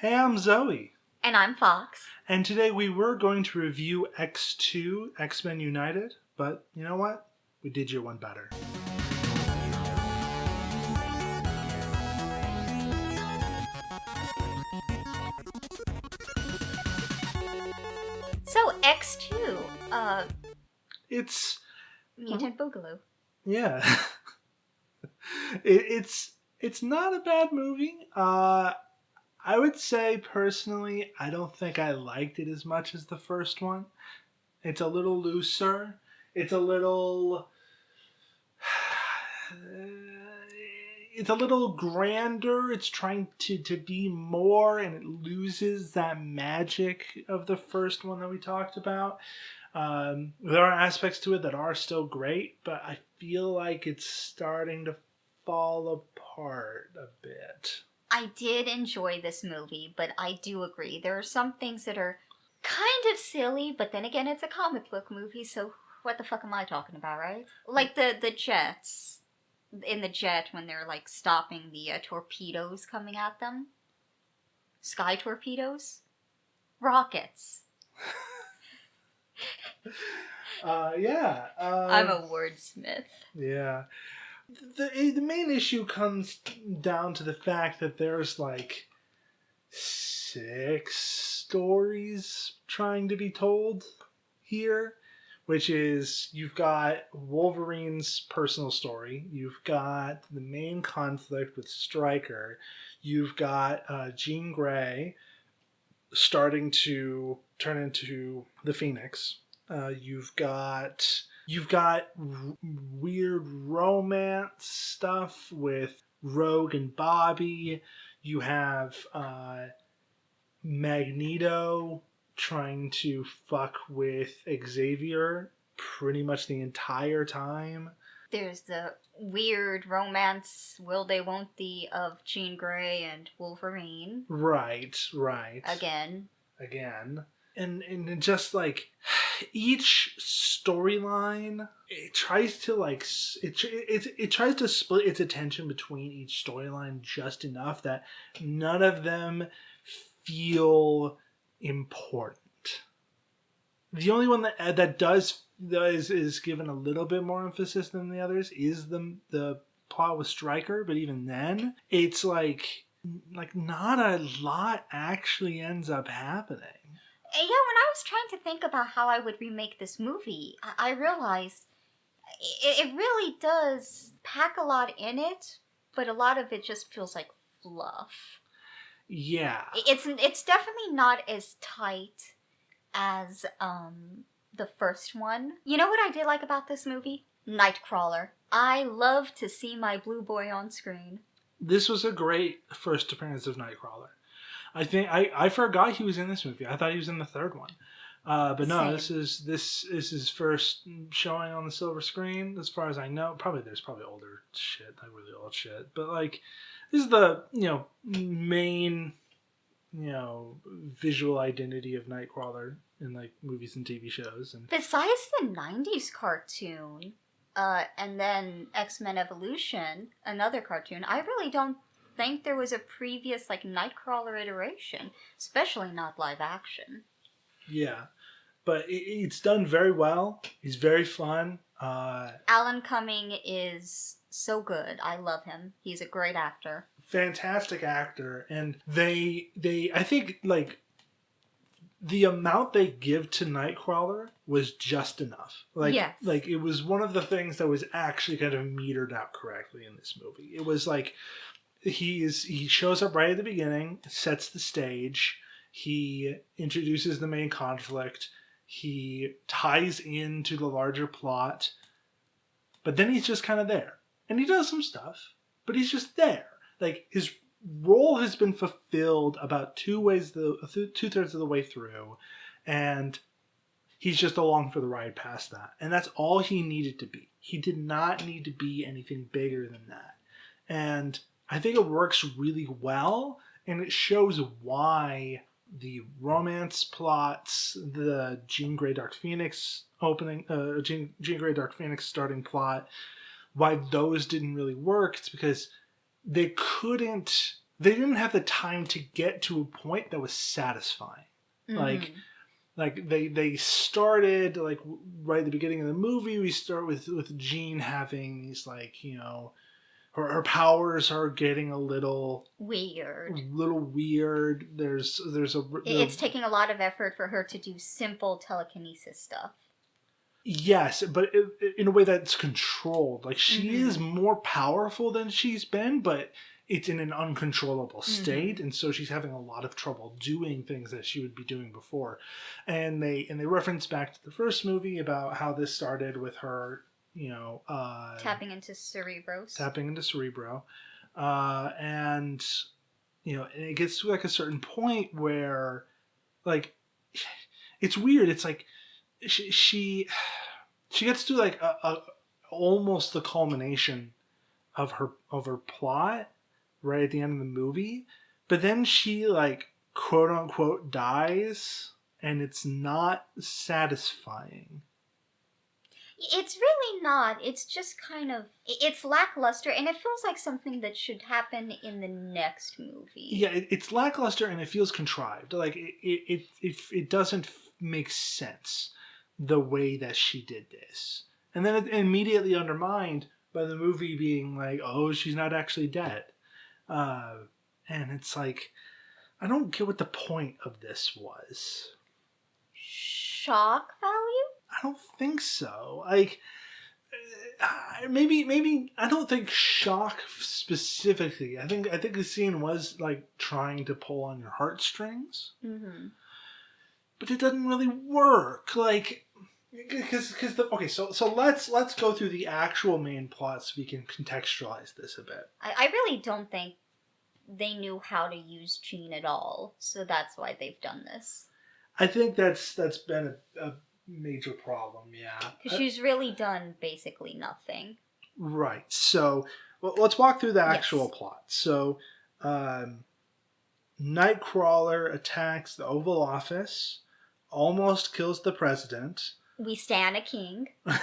Hey, I'm Zoe. And I'm Fox. And today we were going to review X2, X-Men United, but you know what? We did your one better. So X2, It's... Mutant Boogaloo. Yeah. it's not a bad movie. I would say, personally, I don't think I liked it as much as the first one. It's a little looser. It's a little... It's a little grander. It's trying to be more, and it loses that magic of the first one that we talked about. There are aspects to it that are still great, but I feel like it's starting to fall apart a bit. I did enjoy this movie, but I do agree. There are some things that are kind of silly, but then again, it's a comic book movie, so what the fuck am I talking about, right? Like the jets. In the jet when they're like stopping the torpedoes coming at them. Sky torpedoes? Rockets. Yeah. I'm a wordsmith. Yeah. The main issue comes down to the fact that there's like 6 stories trying to be told here, which is you've got Wolverine's personal story, you've got the main conflict with Stryker, you've got Jean Grey starting to turn into the Phoenix. You've got weird romance stuff with Rogue and Bobby. You have Magneto trying to fuck with Xavier pretty much the entire time. There's the weird romance, will they won't they, of Jean Grey and Wolverine. Right. Again. And just like each storyline, it tries to like it tries to split its attention between each storyline just enough that none of them feel important. The only one that is given a little bit more emphasis than the others is the plot with Stryker, but even then, it's like not a lot actually ends up happening. Yeah, when I was trying to think about how I would remake this movie, I realized it really does pack a lot in it, but a lot of it just feels like fluff. Yeah. It's definitely not as tight as the first one. You know what I did like about this movie? Nightcrawler. I love to see my blue boy on screen. This was a great first appearance of Nightcrawler. I think I forgot he was in this movie. I thought he was in the third one. But no, Same. this is his first showing on the silver screen, as far as I know. There's probably older shit, like really old shit. But like, this is the main visual identity of Nightcrawler in like movies and TV shows. And Besides the 90s cartoon, and then X-Men Evolution, another cartoon, I really don't think there was a previous like Nightcrawler iteration, especially not live action. yeah, but it's done very well. He's very fun. Alan Cumming is so good. I love him. He's a great actor. Fantastic actor, and they I think like the amount they give to Nightcrawler was just enough. Yes. Like it was one of the things that was actually kind of metered out correctly in this movie. It was like he shows up right at the beginning, sets the stage, he introduces the main conflict, he ties into the larger plot, but then he's just kind of there. And he does some stuff, but he's just there. Like his role has been fulfilled about 2/3 of the way through, and he's just along for the ride past that. And that's all he needed to be. He did not need to be anything bigger than that. And I think it works really well, and it shows why the romance plots, the Jean Grey Dark Phoenix Jean Grey Dark Phoenix starting plot, why those didn't really work. It's because they couldn't they didn't have the time to get to a point that was satisfying. Mm-hmm. Like they started like right at the beginning of the movie. We start with Jean having these like, you know, her powers are getting a little weird. There's It's taking a lot of effort for her to do simple telekinesis stuff. yes, but in a way that's controlled. Like she Mm-hmm. is more powerful than she's been, but it's in an uncontrollable state, Mm-hmm. and so she's having a lot of trouble doing things that she would be doing before. And they reference back to the first movie about how this started with her, you know, Tapping into Cerebros. tapping into Cerebro, and you know, and it gets to like a certain point where, like, it's weird. It's like she gets to like a almost the culmination of her plot right at the end of the movie, but then she like quote unquote dies, and it's not satisfying. It's really not. It's just kind of... It's lackluster, and it feels like something that should happen in the next movie. Yeah, it's lackluster and it feels contrived. Like it doesn't make sense the way that she did this, and then it immediately undermined by the movie being like, oh, she's not actually dead, uh, and it's like, I don't get what the point of this was. Shock value? I don't think so. Like, maybe I don't think shock specifically. I think the scene was like trying to pull on your heartstrings, but it doesn't really work. Like, because okay, so let's go through the actual main plot so we can contextualize this a bit. I really don't think they knew how to use Jean at all, so that's why they've done this. I think that's been a major problem, yeah. Because she's really done basically nothing. Right. So let's walk through the actual plot. So, Nightcrawler attacks the Oval Office, almost kills the president. We stand a king. I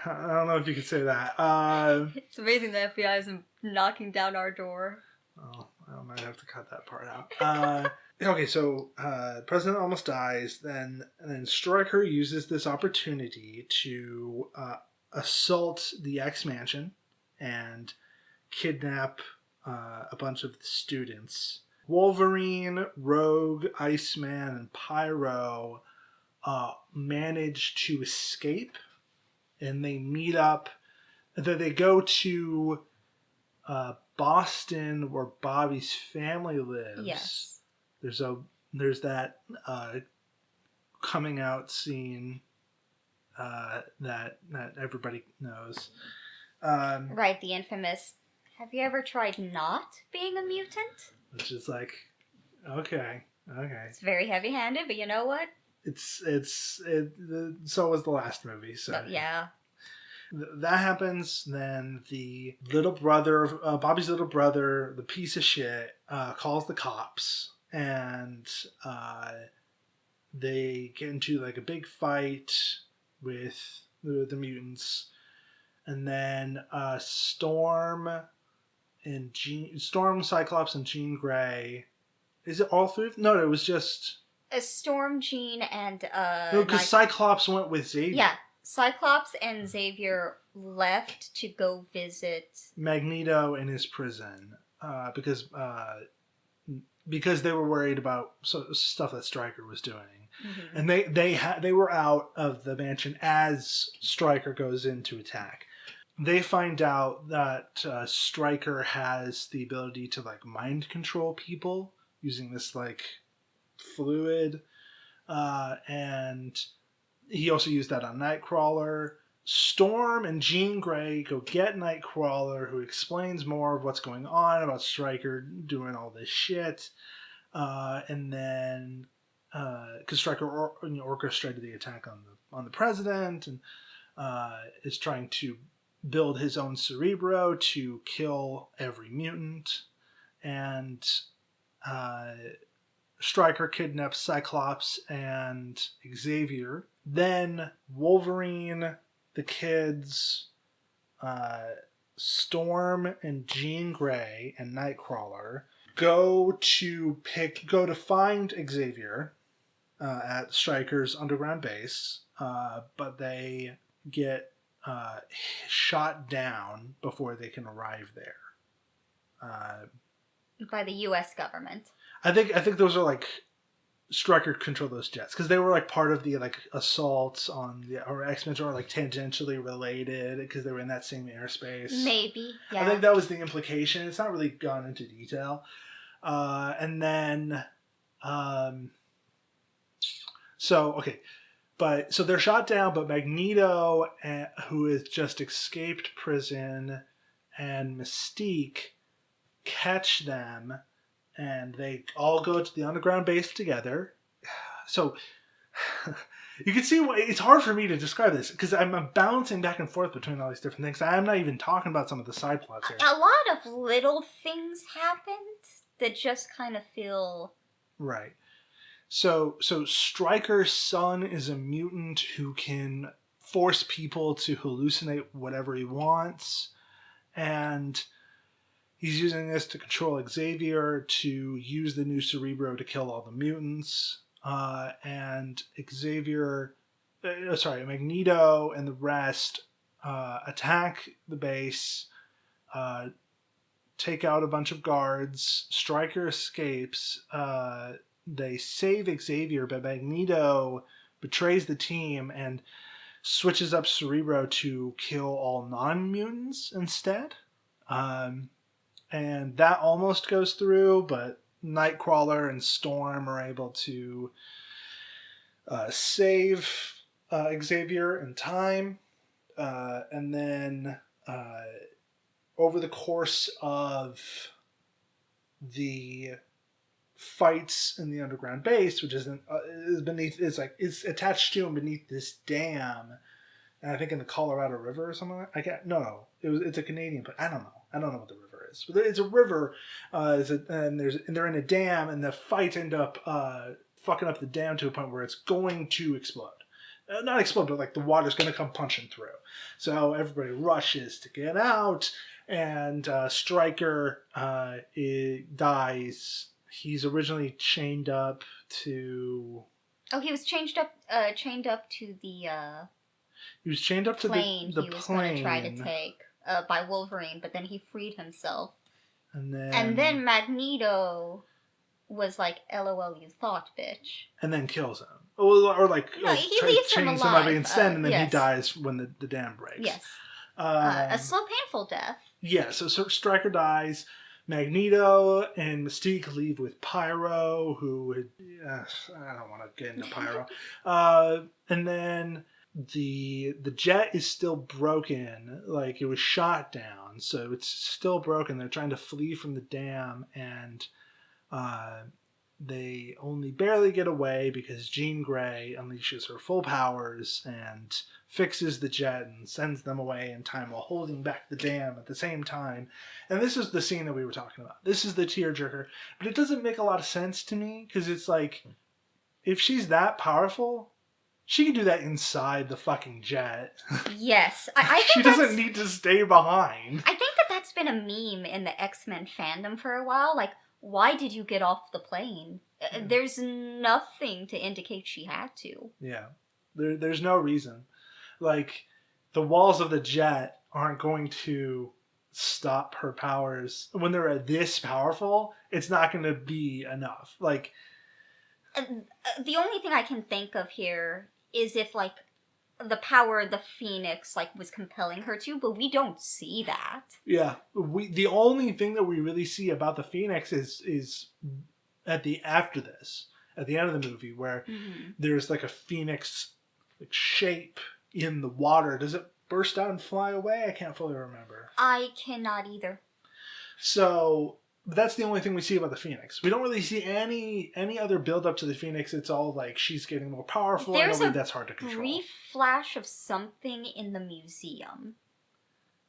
don't know if you could say that. It's amazing the FBI isn't knocking down our door. Oh, I might have to cut that part out. Okay, so President almost dies. Then Stryker uses this opportunity to assault the X Mansion and kidnap a bunch of the students. Wolverine, Rogue, Iceman, and Pyro manage to escape, and they meet up. They go to Boston, where Bobby's family lives. Yes. There's that coming out scene that everybody knows. Right, the infamous, have you ever tried not being a mutant? Which is like, okay. It's very heavy-handed, but you know what? So was the last movie. So yeah. That happens. Then the little brother, Bobby's little brother, the piece of shit, calls the cops, and they get into like a big fight with the mutants, and then Storm, Cyclops, and Jean Grey. Is it all three? No, it was just a Storm, Jean, and no, because Cyclops went with Xavier. Yeah, Cyclops and Xavier left to go visit Magneto in his prison because they were worried about stuff that Stryker was doing, and they were out of the mansion as Stryker goes in to attack. They find out that Stryker has the ability to like mind control people using this like fluid, and he also used that on Nightcrawler. Storm and Jean Grey go get Nightcrawler, who explains more of what's going on about Stryker doing all this shit, and then because Stryker orchestrated the attack on the president, and is trying to build his own Cerebro to kill every mutant, and Stryker kidnaps Cyclops and Xavier. Then Wolverine, the kids, Storm and Jean Grey and Nightcrawler go to find Xavier at Stryker's underground base, but they get shot down before they can arrive there. By the U.S. government. I think those are like Stryker controlled those jets because they were like part of the like assaults on the or X-Men are like tangentially related because they were in that same airspace. Maybe, yeah. I think that was the implication. It's not really gone into detail. And then, so they're shot down, but Magneto, who has just escaped prison, and Mystique catch them, and they all go to the underground base together. So you can see it's hard for me to describe this because I'm bouncing back and forth between all these different things. I'm not even talking about some of the side plots here. A lot of little things happened that just kind of feel right. So Stryker's son is a mutant who can force people to hallucinate whatever he wants, and he's using this to control Xavier to use the new Cerebro to kill all the mutants. And Magneto and the rest attack the base, take out a bunch of guards. Stryker escapes. They save Xavier, but Magneto betrays the team and switches up Cerebro to kill all non-mutants instead. And that almost goes through, but Nightcrawler and Storm are able to save Xavier in time. And then over the course of the fights in the underground base, which is attached to and beneath this dam, and I think in the Colorado River or something. It's a Canadian, but I don't know what the river is. But it's a river, and they're in a dam, and the fights end up fucking up the dam to a point where it's going to explode. Not explode, but like the water's going to come punching through. So everybody rushes to get out, and Stryker dies. He's originally chained up to. Oh, he was chained up to the. He was chained up to plane the he was plane. going to try to take by Wolverine, but then he freed himself. And then Magneto was like, "LOL, you thought, bitch," and then kills him. Or he leaves him alive instead, and then yes. he dies when the dam breaks. Yes, a slow, painful death. Yeah, so Stryker dies. Magneto and Mystique leave with Pyro, who I don't want to get into Pyro. And then the jet is still broken, like it was shot down, so it's still broken. They're trying to flee from the dam, and they only barely get away because Jean Grey unleashes her full powers and fixes the jet and sends them away in time while holding back the dam at the same time. And this is the scene that we were talking about. This is the tearjerker. But it doesn't make a lot of sense to me because it's like, if she's that powerful, she can do that inside the fucking jet. Yes. I think she doesn't need to stay behind. I think that's been a meme in the X-Men fandom for a while. Like, why did you get off the plane? There's nothing to indicate she had to. Yeah. There's no reason. Like, the walls of the jet aren't going to stop her powers. When they're this powerful, it's not going to be enough. Like, the only thing I can think of here is if, like, the power of the Phoenix, like, was compelling her to, but we don't see that. Yeah. The only thing that we really see about the Phoenix is at the end of the movie, where there's, like, a Phoenix like shape in the water. Does it burst out and fly away? I can't fully remember. I cannot either. So that's the only thing we see about the Phoenix. We don't really see any other build up to the Phoenix. It's all like she's getting more powerful. There's that's hard to control. Brief flash of something in the museum,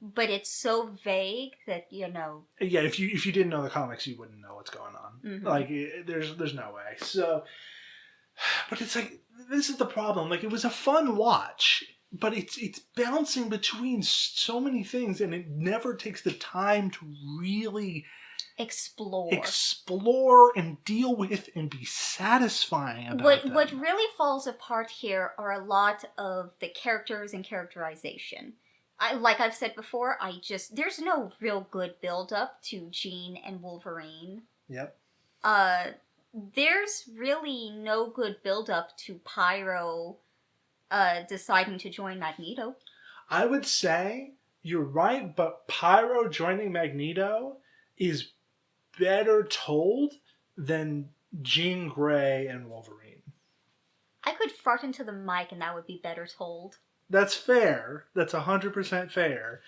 but it's so vague that Yeah, if you didn't know the comics, you wouldn't know what's going on. Mm-hmm. Like there's no way. So, but it's like, this is the problem. Like, it was a fun watch. but it's bouncing between so many things, and it never takes the time to really explore and deal with and be satisfying about them. What really falls apart here are a lot of the characters and characterization. Like I've said before, there's no real good build up to Jean and Wolverine. Yep. There's really no good build up to Pyro deciding to join Magneto. I would say you're right, but Pyro joining Magneto is better told than Jean Grey and Wolverine. I could fart into the mic and that would be better told. That's fair. That's 100% fair.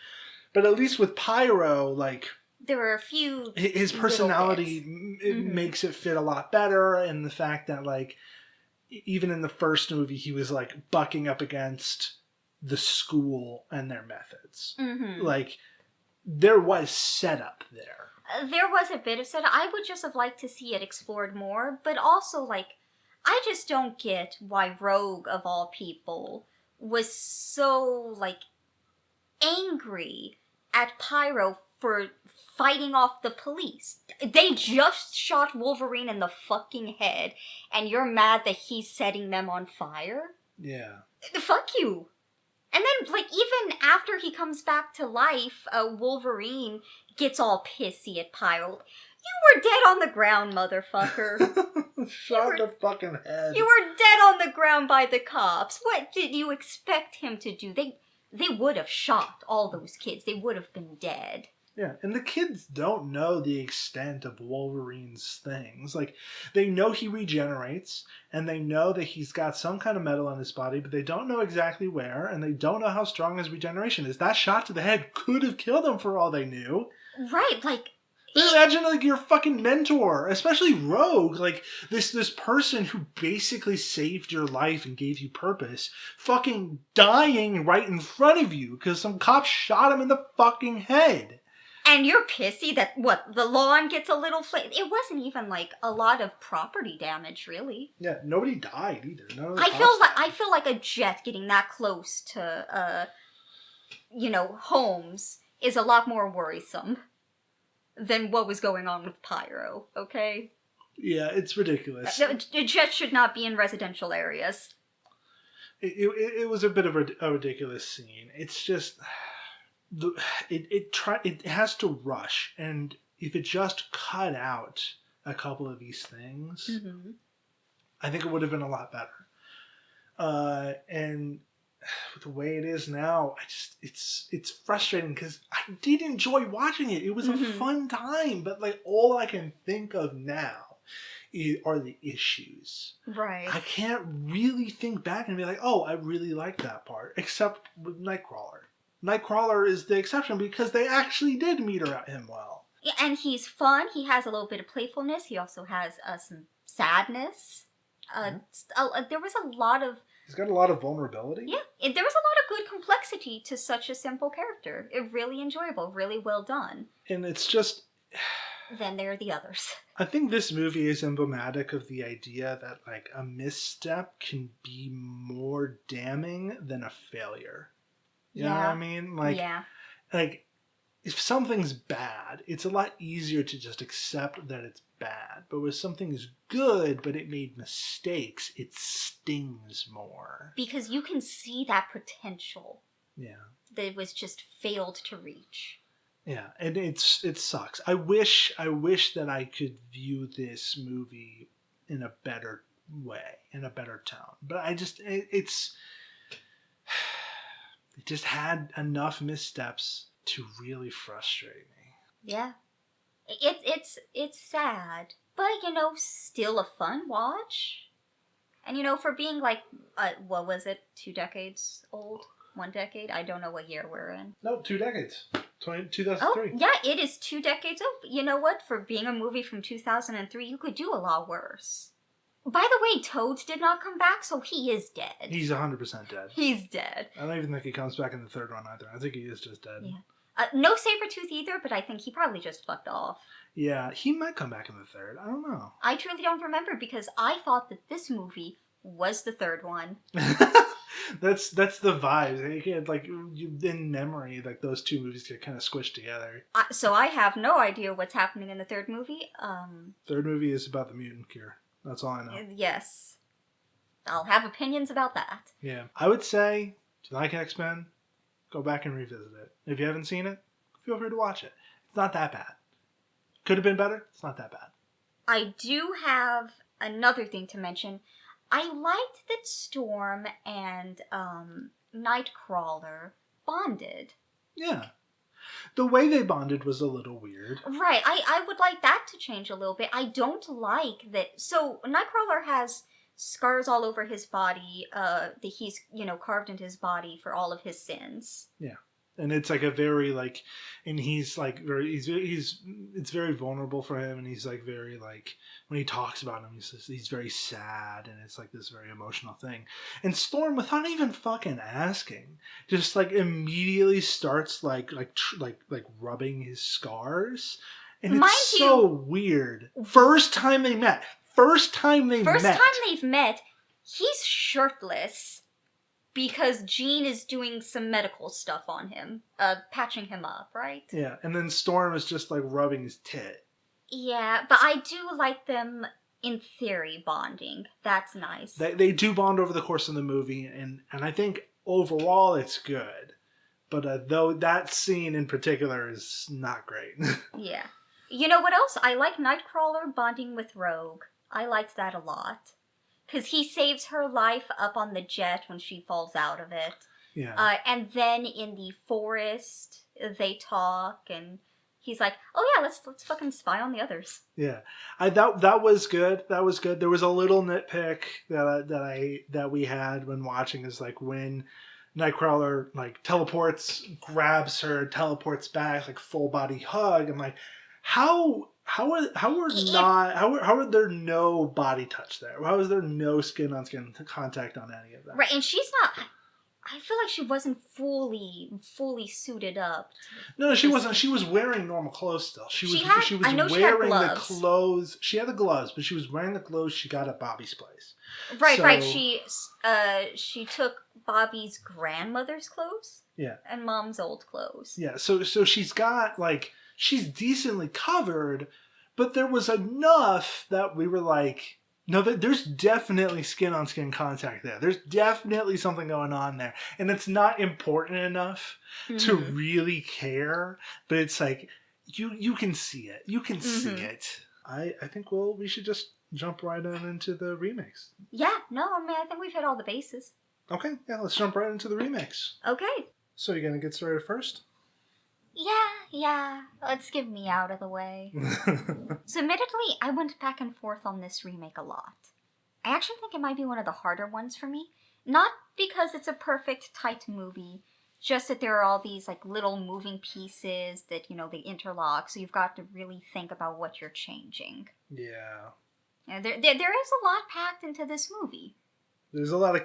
But at least with Pyro, like... there were a few his personality makes it fit a lot better, and the fact that, like, even in the first movie, he was, like, bucking up against the school and their methods. Like, there was setup there. There was a bit of setup. I would just have liked to see it explored more, but also, like, I just don't get why Rogue, of all people, was so, like, angry at Pyro for fighting off the police. They just shot Wolverine in the fucking head, and you're mad that he's setting them on fire? Yeah. Fuck you. And then, like, even after he comes back to life, Wolverine gets all pissy at Pyro. You were dead on the ground, motherfucker. Shot the fucking head. You were dead on the ground by the cops. What did you expect him to do? They would have shot all those kids. They would have been dead. Yeah, and the kids don't know the extent of Wolverine's things. Like, they know he regenerates, and they know that he's got some kind of metal in his body, but they don't know exactly where, and they don't know how strong his regeneration is. That shot to the head could have killed him for all they knew. Right, like... imagine, like, your fucking mentor, especially Rogue, like, this person who basically saved your life and gave you purpose, fucking dying right in front of you because some cop shot him in the fucking head. And you're pissy that, the lawn gets a little it wasn't even, like, a lot of property damage, really. Yeah, nobody died either. None of the I feel like a jet getting that close to, homes is a lot more worrisome than what was going on with Pyro, okay? Yeah, it's ridiculous. A jet should not be in residential areas. It was a bit of a ridiculous scene. It's just... it has to rush, and if it just cut out a couple of these things, I think it would have been a lot better. And the way it is now, it's frustrating because I did enjoy watching it. It was a fun time, but like all I can think of now are the issues. Right. I can't really think back and be like, oh, I really liked that part, except with Nightcrawler. Nightcrawler is the exception because they actually did meter at him well. Yeah, and he's fun. He has a little bit of playfulness. He also has some sadness. There was a lot of... he's got a lot of vulnerability. Yeah, there was a lot of good complexity to such a simple character. Really enjoyable, really well done. And it's just... then there are the others. I think this movie is emblematic of the idea that, like, a misstep can be more damning than a failure. You know what I mean? Like, like, if something's bad, it's a lot easier to just accept that it's bad. But when something is good, but it made mistakes, it stings more. Because you can see that potential. Yeah. That was just failed to reach. Yeah, and it sucks. I wish that I could view this movie in a better way, in a better tone. But it just had enough missteps to really frustrate me. Yeah. It's sad, but, still a fun watch. And, for being, like, what was it, 2 decades old? 1 decade? I don't know what year we're in. No, 2 decades. 2003. Oh, yeah, it is 2 decades old. But you know what? For being a movie from 2003, you could do a lot worse. By the way, Toad did not come back, so he is dead. He's 100% dead. He's dead. I don't even think he comes back in the third one either. I think he is just dead. Yeah. No Sabretooth either, but I think he probably just fucked off. Yeah, he might come back in the third. I don't know. I truly don't remember because I thought that this movie was the third one. That's the vibes. You can't, like, in memory, like, those two movies get kind of squished together. So I have no idea what's happening in the third movie. Third movie is about the mutant cure. That's all I know. Yes. I'll have opinions about that. Yeah. I would say, if you like X-Men, go back and revisit it. If you haven't seen it, feel free to watch it. It's not that bad. Could have been better. It's not that bad. I do have another thing to mention. I liked that Storm and Nightcrawler bonded. Yeah. The way they bonded was a little weird. Right. I would like that to change a little bit. I don't like that. So Nightcrawler has scars all over his body that he's, carved into his body for all of his sins. Yeah. And it's like a very, like, and he's like it's very vulnerable for him, and he's like very, like, when he talks about him, he's very sad, and it's like this very emotional thing. And Storm, without even fucking asking, just like immediately starts like rubbing his scars, and it's so weird. First time they've met, he's shirtless. Because Jean is doing some medical stuff on him, patching him up, right? Yeah, and then Storm is just, like, rubbing his tit. Yeah, but I do like them, in theory, bonding. That's nice. They do bond over the course of the movie, and I think overall it's good. But though that scene in particular is not great. Yeah. You know what else? I like Nightcrawler bonding with Rogue. I liked that a lot. Because he saves her life up on the jet when she falls out of it. Yeah. And then in the forest, they talk, and he's like, "Oh yeah, let's fucking spy on the others." Yeah, that was good. That was good. There was a little nitpick that we had when watching, is like when Nightcrawler, like, teleports, grabs her, teleports back, like, full body hug. I'm like, how are there no body touch there? How is there no skin on skin contact on any of that? Right, and she's not. I feel like she wasn't fully suited up. No, she wasn't. She was wearing normal clothes still. She was I know wearing she had the clothes. She had the gloves, but she was wearing the clothes she got at Bobby's place. Right, right. She took Bobby's grandmother's clothes. Yeah. And Mom's old clothes. Yeah. So she's got, like, she's decently covered, but there was enough that we were like, no, there's definitely skin-on-skin contact there. There's definitely something going on there. And it's not important enough to really care, but it's like, you can see it. You can see it. I think we should just jump right on into the remakes. Yeah, no, I mean, I think we've hit all the bases. Okay, yeah, let's jump right into the remakes. Okay. So you're going to get started first? Yeah. Let's get me out of the way. So admittedly, I went back and forth on this remake a lot. I actually think it might be one of the harder ones for me. Not because it's a perfect, tight movie, just that there are all these, like, little moving pieces that, they interlock, so you've got to really think about what you're changing. Yeah. There is a lot packed into this movie. There's a lot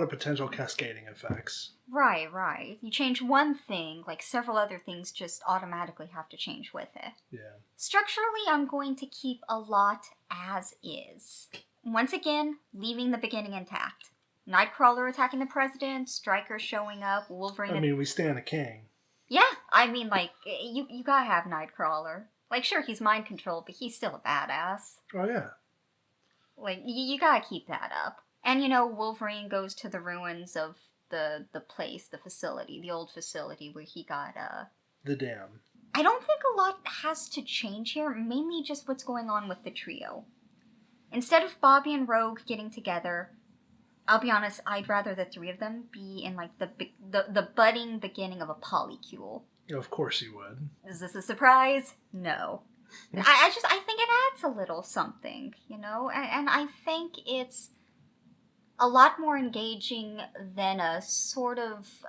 of potential cascading effects. Right. You change one thing, like, several other things just automatically have to change with it. Yeah. Structurally, I'm going to keep a lot as is. Once again, leaving the beginning intact. Nightcrawler attacking the president, Stryker showing up, Wolverine... I mean, we stand a king. Yeah, I mean, like, you gotta have Nightcrawler. Like, sure, he's mind-controlled, but he's still a badass. Oh, yeah. Like, you gotta keep that up. And, Wolverine goes to the ruins of the place, the facility, the old facility where he got, the dam. I don't think a lot has to change here, mainly just what's going on with the trio. Instead of Bobby and Rogue getting together, I'll be honest, I'd rather the three of them be in, like, the budding beginning of a polycule. Of course you would. Is this a surprise? No. I think it adds a little something, and I think it's a lot more engaging than a sort of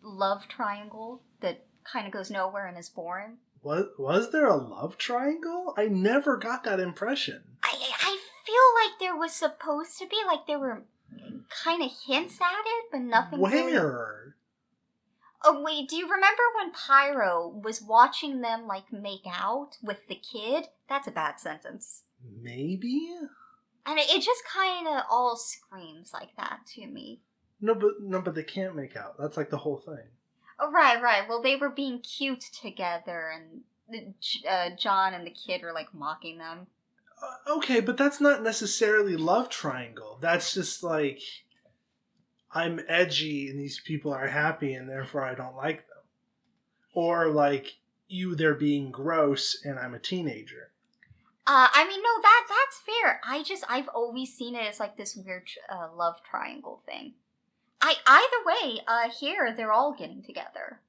love triangle that kind of goes nowhere and is boring. Was there a love triangle? I never got that impression. I feel like there was supposed to be, like, there were kind of hints at it, but nothing Where? Really... Oh, wait, do you remember when Pyro was watching them, like, make out with the kid? That's a bad sentence. Maybe? And it just kind of all screams like that to me. No, but they can't make out. That's like the whole thing. Oh, right. Well, they were being cute together, and John and the kid are like mocking them. Okay, but that's not necessarily love triangle. That's just like, I'm edgy and these people are happy and therefore I don't like them. Or like, they're being gross and I'm a teenager. I mean, no, that's fair. I've always seen it as like this weird love triangle thing. Either way, here they're all getting together.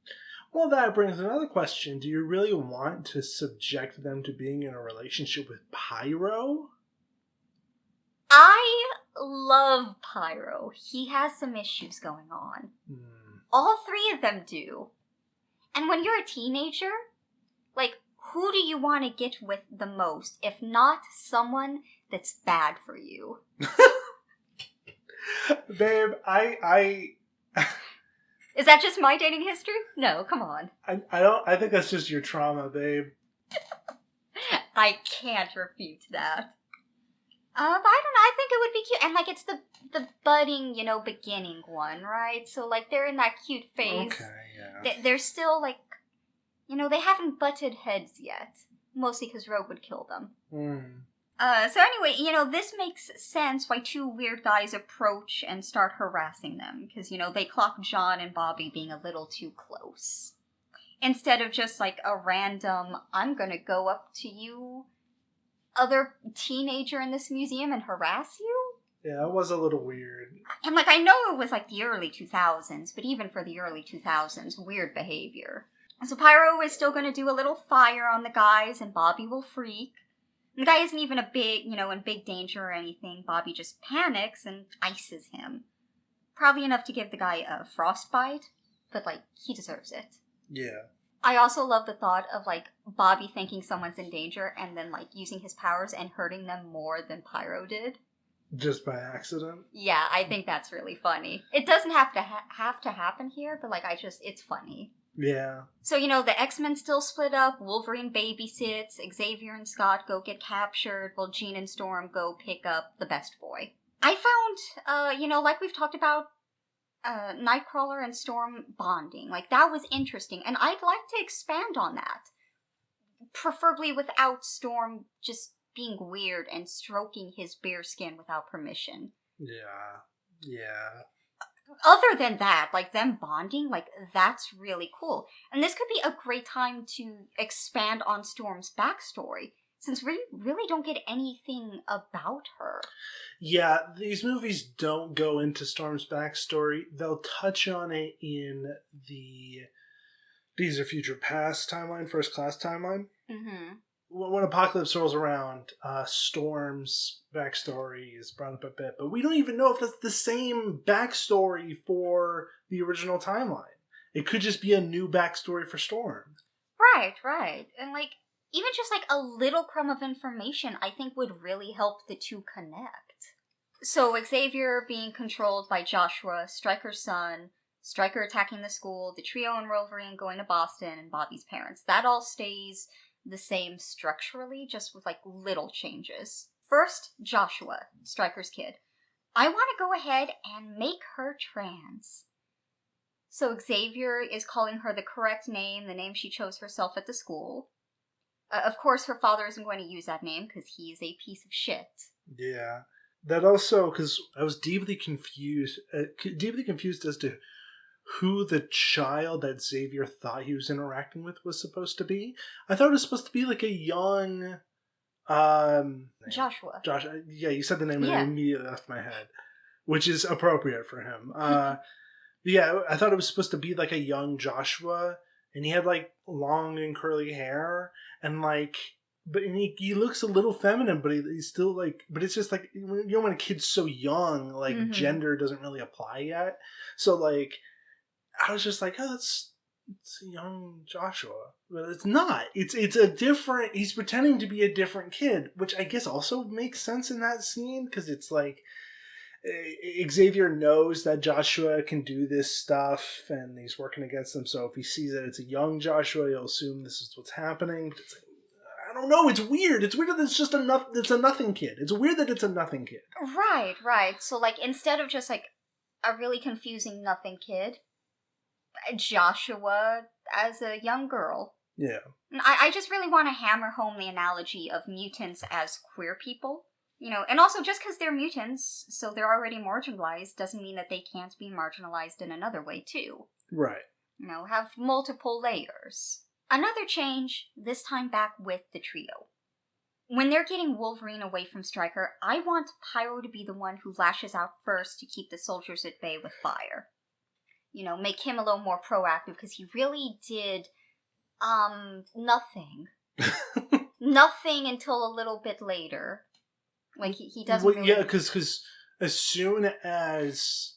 Well, that brings another question. Do you really want to subject them to being in a relationship with Pyro? I love Pyro. He has some issues going on. All three of them do. And when you're a teenager, like, who do you want to get with the most, if not someone that's bad for you? Babe, I Is that just my dating history? No, come on. I think that's just your trauma, babe. I can't refute that. But I don't know, I think it would be cute. And, like, it's the budding, beginning one, right? So, like, they're in that cute phase. Okay, yeah. They're still, like, they haven't butted heads yet. Mostly because Rogue would kill them. So anyway, this makes sense why two weird guys approach and start harassing them. Because, they clock John and Bobby being a little too close. Instead of just, like, a random, I'm gonna go up to you, other teenager in this museum and harass you? Yeah, it was a little weird. And, like, I know it was, like, the early 2000s, but even for the early 2000s, weird behavior. And so Pyro is still gonna do a little fire on the guys, and Bobby will freak. The guy isn't even in big danger or anything. Bobby just panics and ices him. Probably enough to give the guy a frostbite, but, like, he deserves it. Yeah. I also love the thought of, like, Bobby thinking someone's in danger and then, like, using his powers and hurting them more than Pyro did. Just by accident? Yeah, I think that's really funny. It doesn't have to have to happen here, but, like, it's funny. Yeah. So, the X-Men still split up, Wolverine babysits, Xavier and Scott go get captured, while Jean and Storm go pick up the best boy. I found, like we've talked about, Nightcrawler and Storm bonding. Like, that was interesting, and I'd like to expand on that. Preferably without Storm just being weird and stroking his bare skin without permission. Yeah. Other than that, like, them bonding, like, that's really cool. And this could be a great time to expand on Storm's backstory, since we really don't get anything about her. Yeah, these movies don't go into Storm's backstory. They'll touch on it in the Days of Future Past timeline, First Class timeline. Mm-hmm. When Apocalypse rolls around, Storm's backstory is brought up a bit, but we don't even know if that's the same backstory for the original timeline. It could just be a new backstory for Storm. Right. And, like, even just, like, a little crumb of information, I think would really help the two connect. So, Xavier being controlled by Joshua, Stryker's son, Stryker attacking the school, the trio and Wolverine going to Boston, and Bobby's parents. That all stays the same structurally, just with, like, little changes. First, Joshua, Stryker's kid. I want to go ahead and make her trans. So Xavier is calling her the correct name, the name she chose herself at the school. Of course, her father isn't going to use that name, because he's a piece of shit. Yeah. That also, because I was deeply confused as to who the child that Xavier thought he was interacting with was supposed to be. I thought it was supposed to be like a young Joshua. Josh, yeah, you said the name and Yeah. it immediately left my head, which is appropriate for him. Yeah, I thought it was supposed to be like a young Joshua, and he had like long and curly hair, and like, but he looks a little feminine, but he's still like, but it's just like, when a kid's so young, like gender doesn't really apply yet. So like, I was just like, oh, it's a young Joshua. But it's not. It's a different, he's pretending to be a different kid, which I guess also makes sense in that scene, because it's like, Xavier knows that Joshua can do this stuff, and he's working against him, so if he sees that it's a young Joshua, he'll assume this is what's happening. But it's like, I don't know. It's weird. It's weird that it's just it's a nothing kid. It's weird that it's a nothing kid. Right. So, like, instead of just, like, a really confusing nothing kid, Joshua as a young girl. Yeah. I just really want to hammer home the analogy of mutants as queer people. And also just because they're mutants, so they're already marginalized, doesn't mean that they can't be marginalized in another way, too. Right. Have multiple layers. Another change, this time back with the trio. When they're getting Wolverine away from Stryker, I want Pyro to be the one who lashes out first to keep the soldiers at bay with fire. Make him a little more proactive, because he really did, nothing. Nothing until a little bit later. Like, he doesn't really... Yeah, because as soon as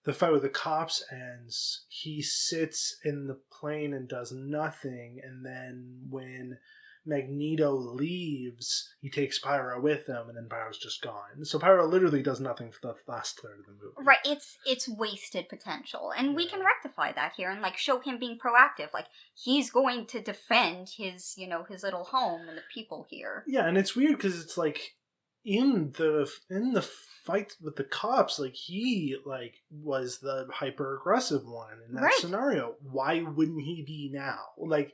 the fight with the cops ends, he sits in the plane and does nothing, and then when Magneto leaves, he takes Pyro with him, and then Pyro's just gone. So Pyro literally does nothing for the last third of the movie. Right, it's wasted potential. And we can rectify that here and, like, show him being proactive. Like, he's going to defend his, his little home and the people here. Yeah, and it's weird because it's like, in the fight with the cops, like, he, like, was the hyper aggressive one in that scenario. Why wouldn't he be now? Like,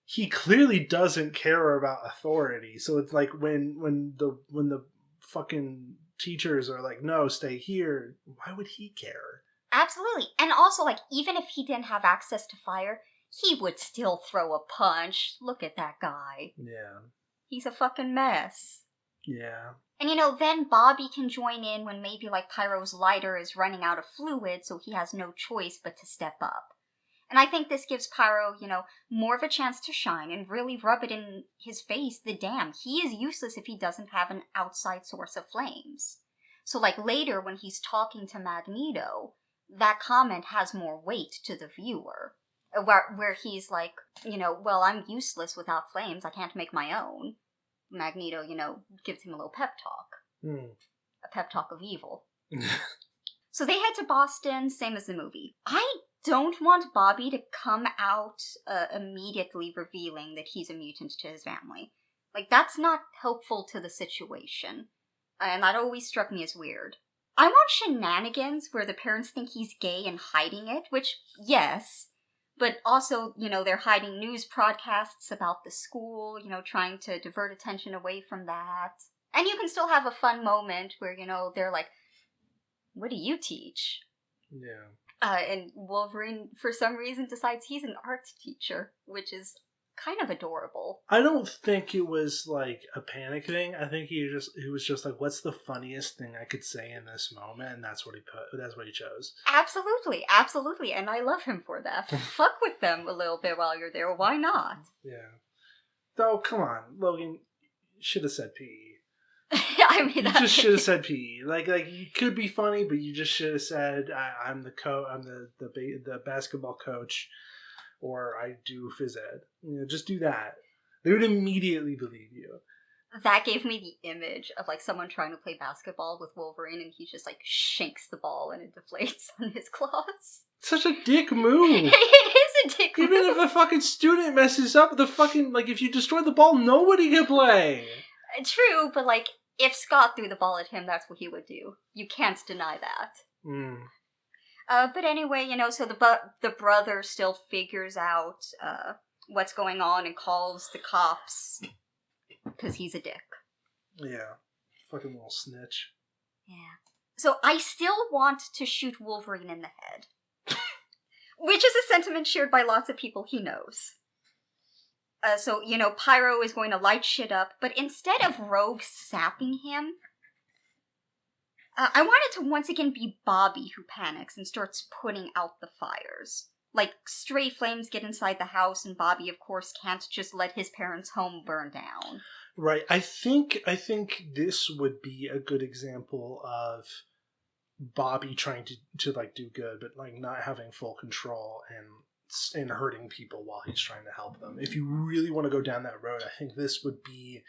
he clearly doesn't care about authority. So it's like when the fucking teachers are like, no, stay here, why would he care? Absolutely. And also, like, even if he didn't have access to fire, he would still throw a punch. Look at that guy. Yeah. He's a fucking mess. Yeah. And, then Bobby can join in when maybe, like, Pyro's lighter is running out of fluid, so he has no choice but to step up. And I think this gives Pyro, more of a chance to shine and really rub it in his face, he is useless if he doesn't have an outside source of flames. So, like, later when he's talking to Magneto, that comment has more weight to the viewer. Where he's like, well, I'm useless without flames, I can't make my own. Magneto, gives him a little pep talk. A pep talk of evil. So they head to Boston, same as the movie. I don't want Bobby to come out immediately revealing that he's a mutant to his family. Like, that's not helpful to the situation. And that always struck me as weird. I want shenanigans where the parents think he's gay and hiding it, which, yes. But also, they're hiding news broadcasts about the school, trying to divert attention away from that. And you can still have a fun moment where, they're like, what do you teach? Yeah. And Wolverine, for some reason, decides he's an art teacher, which is kind of adorable. I don't think it was, like, a panic thing. I think he was just like, what's the funniest thing I could say in this moment? And that's what he chose. Absolutely. And I love him for that. Fuck with them a little bit while you're there. Why not? Yeah. Though, come on, Logan, you should have said PE. I mean, you just should have said PE. Like you could be funny, but you just should have said, I'm the basketball coach, or I do phys ed. Just do that. They would immediately believe you. That gave me the image of, like, someone trying to play basketball with Wolverine, and he just, like, shanks the ball and it deflates on his claws. Such a dick move. It is a dick move. Even if a fucking student messes up, if you destroy the ball, nobody can play. True, but, like, if Scott threw the ball at him, that's what he would do. You can't deny that. But anyway, so the brother still figures out what's going on and calls the cops because he's a dick. Yeah. Fucking little snitch. Yeah. So I still want to shoot Wolverine in the head. Which is a sentiment shared by lots of people he knows. So, Pyro is going to light shit up, but instead of Rogue sapping him, I want it to once again be Bobby who panics and starts putting out the fires. Like, stray flames get inside the house, and Bobby, of course, can't just let his parents' home burn down. Right. I think this would be a good example of Bobby trying to like do good, but like not having full control and hurting people while he's trying to help them. If you really want to go down that road, I think this would be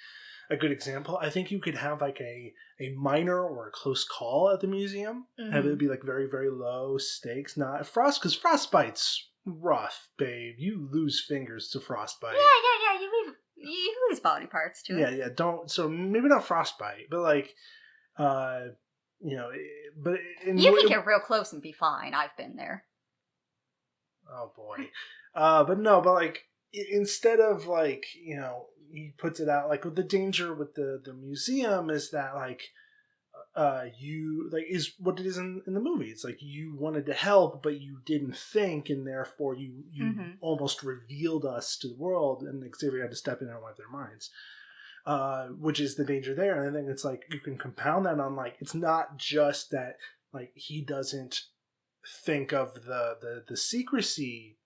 a good example. I think you could have like a minor or a close call at the museum. Mm-hmm. Have it be like very, very low stakes, not because frostbite's rough, babe. You lose fingers to frostbite. Yeah. You lose body parts to it. Yeah, don't. So maybe not frostbite, but like, but You can get real close and be fine. I've been there. Oh boy, but no, but like instead of like he puts it out like with the danger with the museum is that like you like is what it is in the movie. It's like you wanted to help, but you didn't think, and therefore you almost revealed us to the world, and Xavier had to step in and wipe their minds. Which is the danger there, and I think it's like you can compound that on like it's not just that like he doesn't think of the secrecy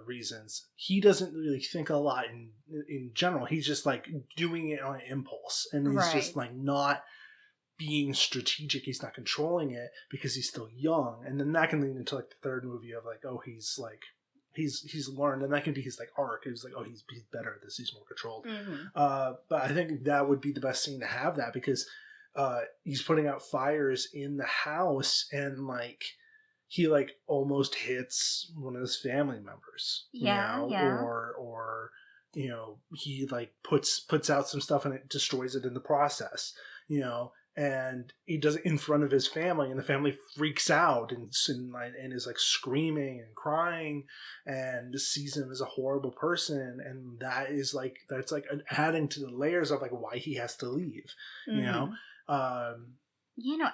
reasons. He doesn't really think a lot in general. He's just like doing it on impulse, and he's just like not being strategic. He's not controlling it because he's still young, and then that can lead into like the third movie of like, oh, he's like he's learned, and that can be his like arc. It's like, oh, he's better at this. He's more controlled. But I think that would be the best scene to have that because he's putting out fires in the house, and like he like almost hits one of his family members. Or he like puts out some stuff and it destroys it in the process. And he does it in front of his family, and the family freaks out and is like screaming and crying, and sees him as a horrible person, and that's like adding to the layers of like why he has to leave.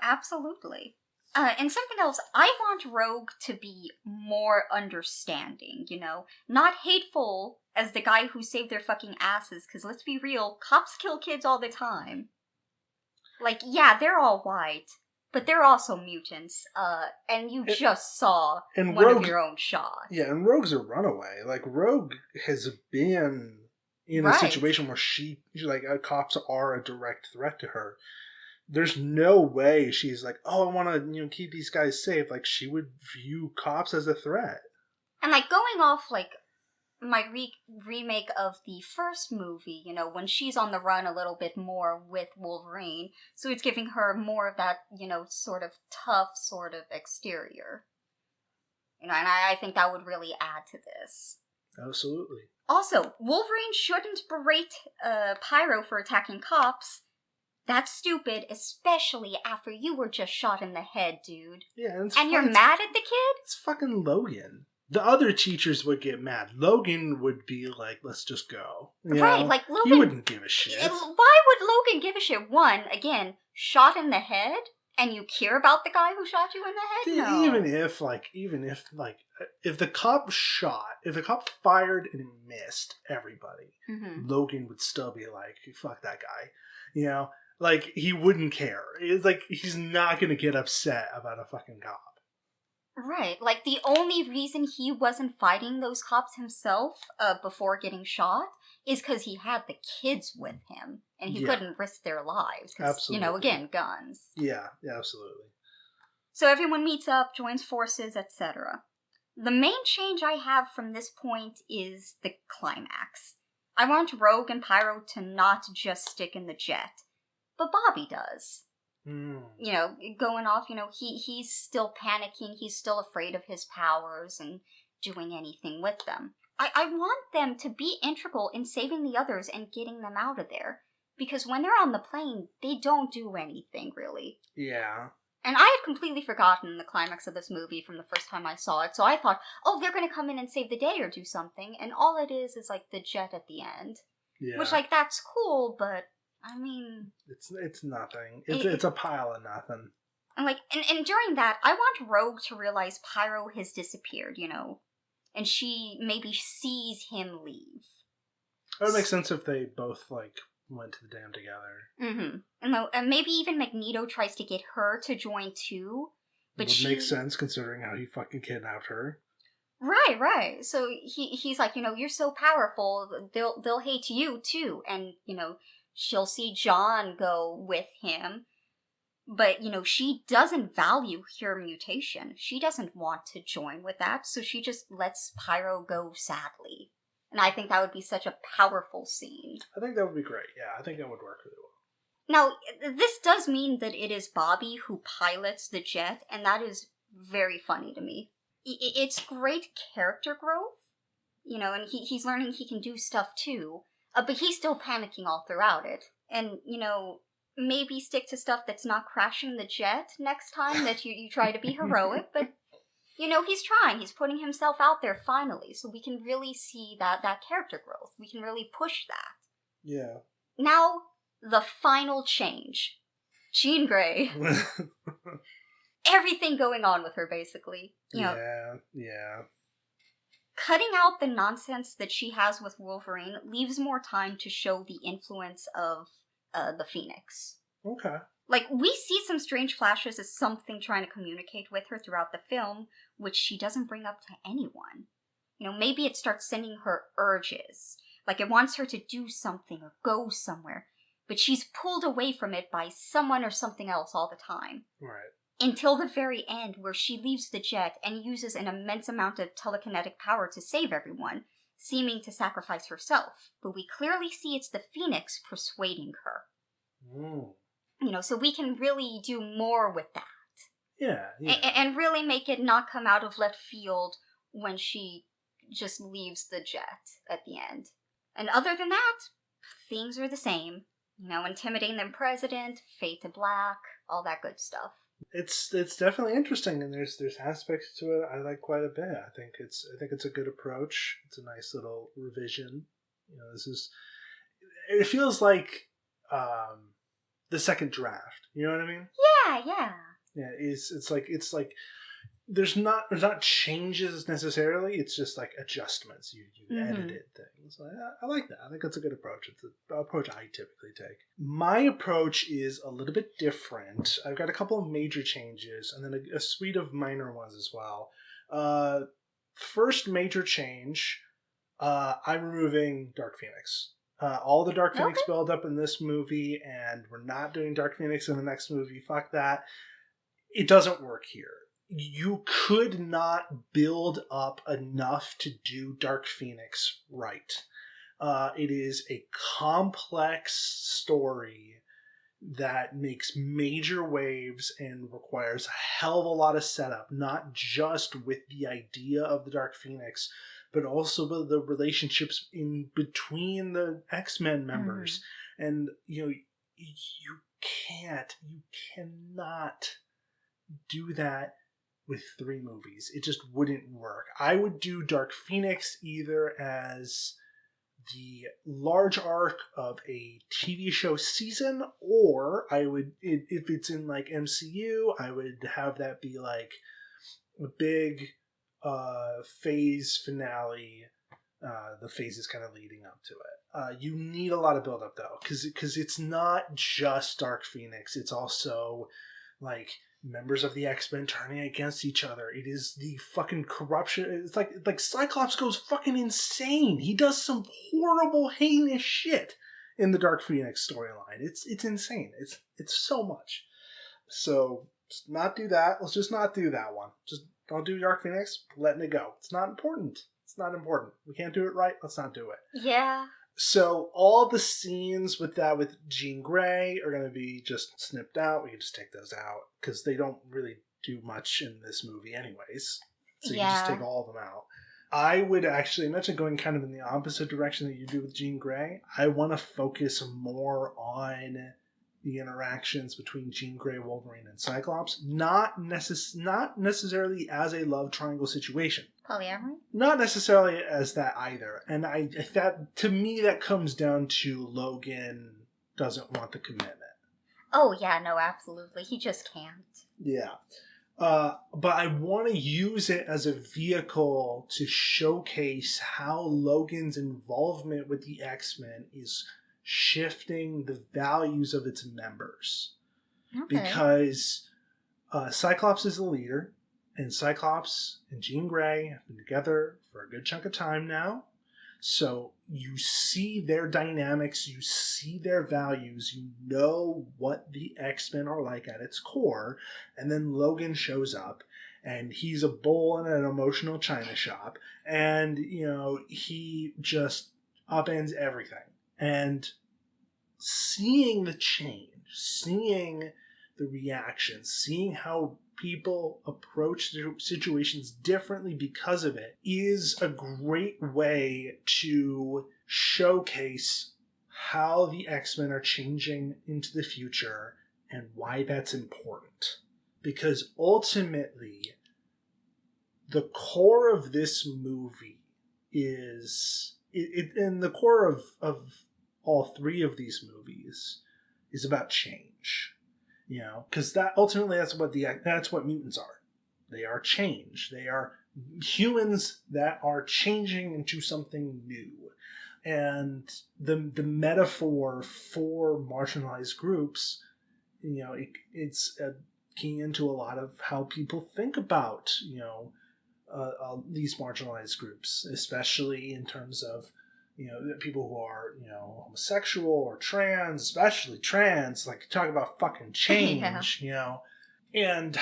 Absolutely. And something else, I want Rogue to be more understanding, not hateful as the guy who saved their fucking asses, because let's be real, cops kill kids all the time. Like, yeah, they're all white, but they're also mutants, and you just saw one of your own shot. Yeah, and Rogue's a runaway. Like, Rogue has been in a situation where she like, cops are a direct threat to her. There's no way she's like, oh, I want to, keep these guys safe. Like, she would view cops as a threat. And, like, going off, like, my remake of the first movie, when she's on the run a little bit more with Wolverine, so it's giving her more of that, sort of tough sort of exterior. And I think that would really add to this. Absolutely. Also, Wolverine shouldn't berate Pyro for attacking cops. That's stupid, especially after you were just shot in the head, dude. Yeah, and you're mad at the kid? It's fucking Logan. The other teachers would get mad. Logan would be like, let's just go. Right, like Logan... He wouldn't give a shit. Why would Logan give a shit? One, again, shot in the head, and you care about the guy who shot you in the head? No. If the cop fired and missed everybody, Logan would still be like, fuck that guy. Like, he wouldn't care. It's like, he's not going to get upset about a fucking cop. Right, like the only reason he wasn't fighting those cops himself before getting shot is because he had the kids with him, and he couldn't risk their lives. Absolutely. Again, guns. Yeah, absolutely. So everyone meets up, joins forces, etc. The main change I have from this point is the climax. I want Rogue and Pyro to not just stick in the jet, but Bobby does. Going off, he's still panicking, he's still afraid of his powers and doing anything with them. I want them to be integral in saving the others and getting them out of there. Because when they're on the plane, they don't do anything, really. Yeah. And I had completely forgotten the climax of this movie from the first time I saw it, so I thought, oh, they're gonna come in and save the day or do something, and all it is like, the jet at the end. Yeah. Which, like, that's cool, but... I mean... It's nothing. It's a pile of nothing. And, like, and during that, I want Rogue to realize Pyro has disappeared, and she maybe sees him leave. That would make sense if they both, like, went to the dam together. And maybe even Magneto tries to get her to join too, but would make sense considering how he fucking kidnapped her. Right. So he's like, you're so powerful, they'll hate you too, and, she'll see John go with him, but, she doesn't value her mutation. She doesn't want to join with that, so she just lets Pyro go sadly. And I think that would be such a powerful scene. I think that would be great, yeah. I think that would work really well. Now, this does mean that it is Bobby who pilots the jet, and that is very funny to me. It's great character growth, and he's learning he can do stuff too. But he's still panicking all throughout it. And, maybe stick to stuff that's not crashing the jet next time that you try to be heroic, but, he's trying. He's putting himself out there finally, so we can really see that character growth. We can really push that. Yeah. Now, the final change. Jean Grey. Everything going on with her, basically. Yeah. Cutting out the nonsense that she has with Wolverine leaves more time to show the influence of the Phoenix. Okay. Like, we see some strange flashes as something trying to communicate with her throughout the film, which she doesn't bring up to anyone. Maybe it starts sending her urges. Like, it wants her to do something or go somewhere, but she's pulled away from it by someone or something else all the time. Right. Until the very end, where she leaves the jet and uses an immense amount of telekinetic power to save everyone, seeming to sacrifice herself. But we clearly see it's the Phoenix persuading her. So we can really do more with that. Yeah. And really make it not come out of left field when she just leaves the jet at the end. And other than that, things are the same. Intimidating the president, fade to black, all that good stuff. It's definitely interesting, and there's aspects to it I like quite a bit. I think it's a good approach. It's a nice little revision. It feels like the second draft. You know what I mean? Yeah. Yeah, it's like there's not changes necessarily. It's just like adjustments. You edited things. I like that. I think that's a good approach. It's the approach I typically take. My approach is a little bit different. I've got a couple of major changes and then a suite of minor ones as well. First major change, I'm removing Dark Phoenix. All the Dark Phoenix build up in this movie, and we're not doing Dark Phoenix in the next movie. Fuck that. It doesn't work here. You could not build up enough to do Dark Phoenix right. It is a complex story that makes major waves and requires a hell of a lot of setup, not just with the idea of the Dark Phoenix, but also the relationships in between the X-Men members. And, you cannot do that with 3 movies. It just wouldn't work. I would do Dark Phoenix either as the large arc of a TV show season, or I would, if it's in like MCU, I would have that be like a big phase finale. The phases kind of leading up to it. You need a lot of build up though, because it's not just Dark Phoenix. It's also like members of the X-Men turning against each other. It is the fucking corruption. It's like Cyclops goes fucking insane. He does some horrible, heinous shit in the Dark Phoenix storyline. It's insane. It's so much. So just not do that. Let's just not do that one. Just don't do Dark Phoenix. Letting it go. It's not important. It's not important. We can't do it right. Let's not do it. Yeah. So all the scenes with Jean Grey are going to be just snipped out. We can just take those out because they don't really do much in this movie anyways. So you just take all of them out. I would actually, imagine going kind of in the opposite direction that you do with Jean Grey. I want to focus more on the interactions between Jean Grey, Wolverine, and Cyclops. Not necessarily as a love triangle situation. Polyamory? Not necessarily as that either. And that to me that comes down to Logan doesn't want the commitment. Oh yeah, no, absolutely. He just can't. Yeah. But I want to use it as a vehicle to showcase how Logan's involvement with the X-Men is shifting the values of its members. Okay. Because Cyclops is the leader, and Cyclops and Jean Grey have been together for a good chunk of time now. So you see their dynamics, you see their values, you know what the X-Men are like at its core, and then Logan shows up, and he's a bull in an emotional china shop, and, he just upends everything. And seeing the change, seeing the reactions, seeing how people approach their situations differently because of it is a great way to showcase how the X-Men are changing into the future and why that's important. Because ultimately, the core of this movie is... and the core of all three of these movies is about change. You know, because ultimately that's what mutants are. They are change. They are humans that are changing into something new. And the metaphor for marginalized groups, you know, it's keying into a lot of how people think about, you know, these marginalized groups, especially in terms of, you know, people who are, you know, homosexual or trans, especially trans. Like, talk about fucking change, you know. And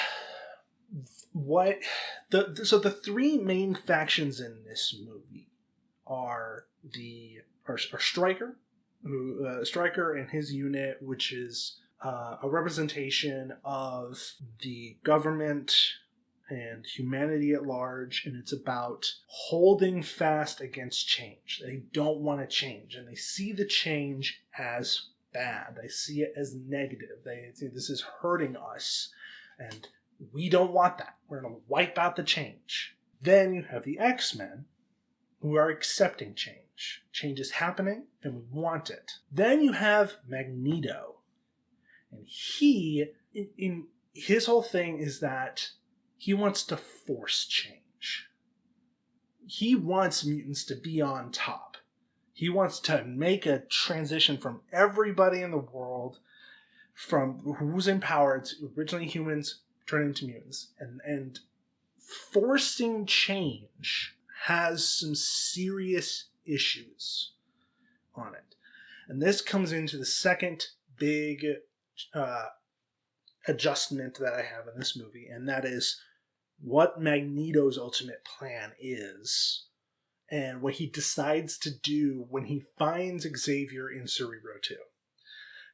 so the three main factions in this movie are Stryker, Stryker and his unit, which is a representation of the government and humanity at large, and it's about holding fast against change. They don't want to change, and they see the change as bad. They see it as negative. They say this is hurting us, and we don't want that. We're going to wipe out the change. Then you have the X-Men, who are accepting change. Change is happening, and we want it. Then you have Magneto, and in his whole thing is that he wants to force change. He wants mutants to be on top. He wants to make a transition from everybody in the world, from who's in power, to originally humans turning into mutants. And forcing change has some serious issues on it. And this comes into the second big adjustment that I have in this movie, and that is what Magneto's ultimate plan is and what he decides to do when he finds Xavier in Cerebro 2.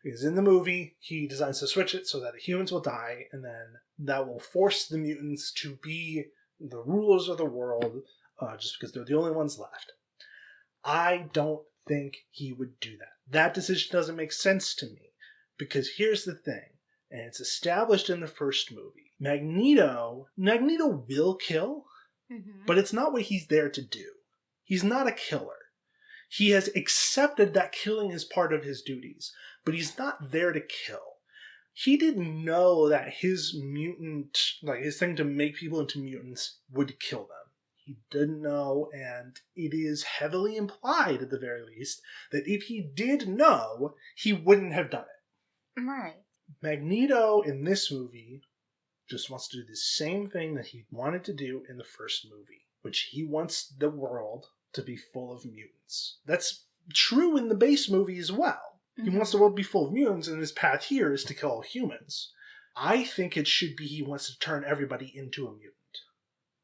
Because in the movie, he decides to switch it so that the humans will die, and then that will force the mutants to be the rulers of the world, just because they're the only ones left. I don't think he would do that. That decision doesn't make sense to me, because here's the thing, and it's established in the first movie. Magneto will kill, but it's not what he's there to do. He's not a killer. He has accepted that killing is part of his duties, but he's not there to kill. He didn't know that his mutant, like his thing to make people into mutants, would kill them. He didn't know, and it is heavily implied, at the very least, that if he did know, he wouldn't have done it. Right. Magneto in this movie just wants to do the same thing that he wanted to do in the first movie, which he wants the world to be full of mutants. That's true in the base movie as well. He wants the world to be full of mutants, and his path here is to kill all humans. I think it should be he wants to turn everybody into a mutant.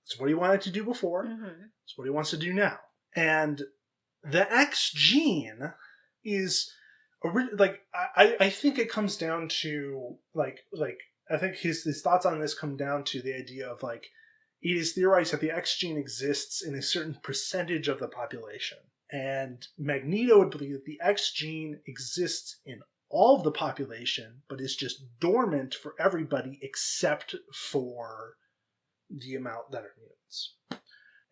That's what he wanted to do before. That's what he wants to do now. And the X gene is... like, I think it comes down to, I think his thoughts on this come down to the idea of, like, it is theorized that the X gene exists in a certain percentage of the population. And Magneto would believe that the X gene exists in all of the population, but is just dormant for everybody except for the amount that are mutants.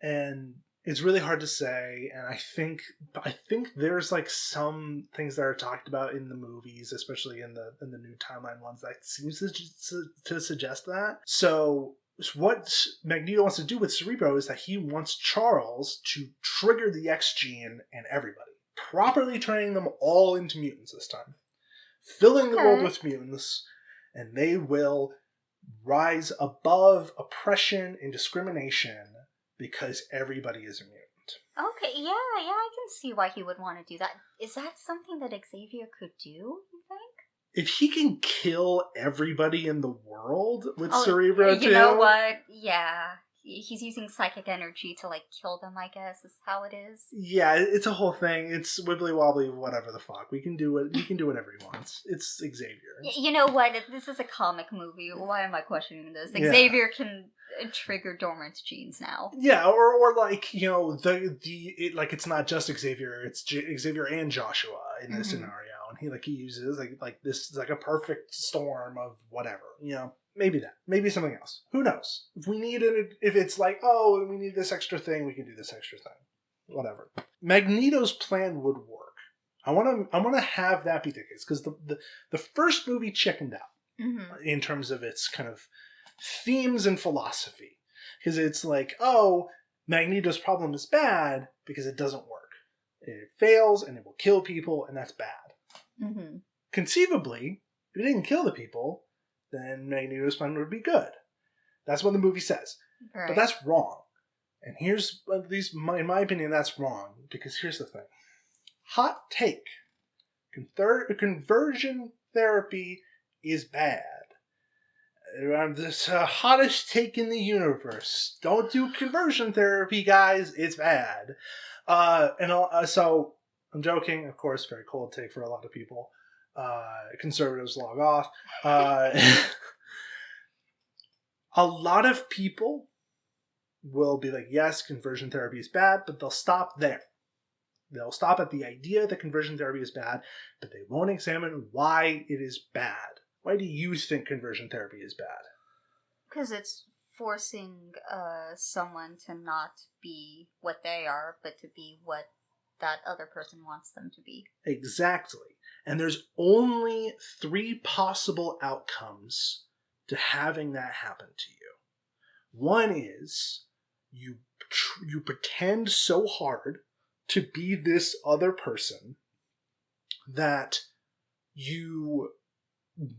And it's really hard to say, and I think there's like some things that are talked about in the movies, especially in the new timeline ones, that seems to suggest that. So what Magneto wants to do with Cerebro is that he wants Charles to trigger the X gene in everybody, properly turning them all into mutants this time, filling the world with mutants, and they will rise above oppression and discrimination because everybody is a mutant. Okay, yeah, I can see why he would want to do that. Is that something that Xavier could do, you think? If he can kill everybody in the world with Cerebro 2... You know what? Yeah. he's using psychic energy to like kill them, I guess is how it is. Yeah, it's a whole thing. It's wibbly wobbly, whatever the fuck. We can do whatever he wants. It's Xavier. You know what? This is a comic movie. Why am I questioning this? Yeah. Xavier can trigger dormant genes now. Yeah, or like, you know, it's not just Xavier, it's Xavier and Joshua in this scenario, and he uses like this is like a perfect storm of whatever, you know. Maybe that, maybe something else. Who knows? If we need it, if it's like, oh, we need this extra thing, we can do this extra thing. Whatever. Magneto's plan would work. I want to have that be the case because the first movie chickened out in terms of its kind of themes and philosophy, because it's like, oh, Magneto's problem is bad because it doesn't work. It fails and it will kill people, and that's bad. Conceivably, if it didn't kill the people, then Magneto's plan would be good. That's what the movie says. Right. But that's wrong. And here's, at least in my opinion, that's wrong. Because here's the thing. Hot take. Conversion therapy is bad. This hottest take in the universe. Don't do conversion therapy, guys. It's bad. So, I'm joking. Of course, very cold take for a lot of people. Conservatives log off. A lot of people will be like, yes, conversion therapy is bad, but they'll stop there. They'll stop at the idea that conversion therapy is bad, but they won't examine why it is bad. Why do you think conversion therapy is bad? Because it's forcing someone to not be what they are, but to be what that other person wants them to be. Exactly. And there's only 3 possible outcomes to having that happen to you. One is you pretend so hard to be this other person that you